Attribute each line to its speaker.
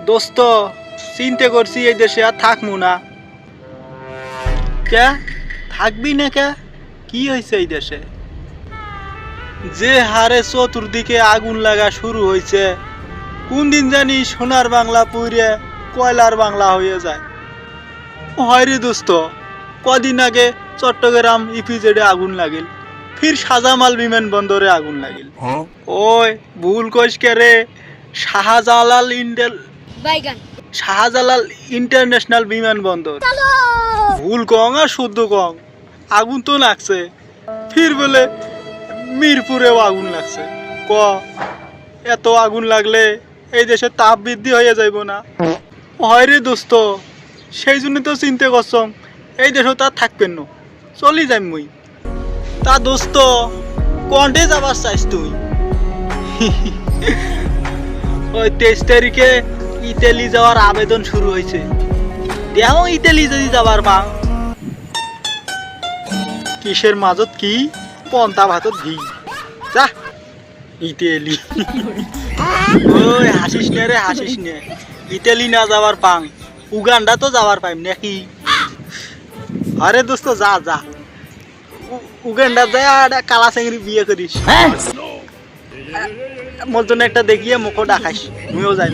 Speaker 1: দোস্ত চিন্তা করছি এই দেশে আর থাকবো না। কে থাকবি না কে? কি হয়েছে এই দেশে? যে হারে চতুর্দিকে আগুন লাগা শুরু হয়েছে, কোন দিন জানি সোনার বাংলা পুড়ে কয়লার বাংলা হয়ে যায়। হয় রে দোস্ত, কদিন আগে চট্টগ্রাম ইপিজেডে আগুন লাগিল, ফির শাহজামাল বিমানবন্দরে আগুন লাগিল। ওই ভুল কইস কে রে? শাহজালাল ইন্টারন্যাশনাল বিমানবন্দর। ভুল কং আর শুদ্ধ কং, আগুন তো লাগছে। ফির বলে মিরপুরেও আগুন লাগছে। ক এত আগুন লাগলে এই দেশে তাপ বৃদ্ধি হয়ে যাইব না? হয় রে দোস্ত, সেই জন্য তো চিন্তা করছং এই দেশও তার থাকবেন না, চলি যাই মুই। তা দোস্ত কন্টে যাবার চাইস তুই? ওই 23 তারিখে ইতালি যাওয়ার আবেদন শুরু হয়েছে। দেখো ইতালি যদি যাবার পা, কিসের মাজত কি পন্তা ভাতত ঘি, যা ইতালি। ওই হাসিস নে রে, হাসিস নে। ইতালি না যাওয়ার পাং, উগান্ডা তো যাওয়ার পাইম নাকি? আরে দোস্ত যা যা, উগান্ডা যায় আর কালা চেংড়ি বিয়ে করিস। মোর জন্য একটা দেখিয়ে মুখো ডাকাইস, তুমিও যাই।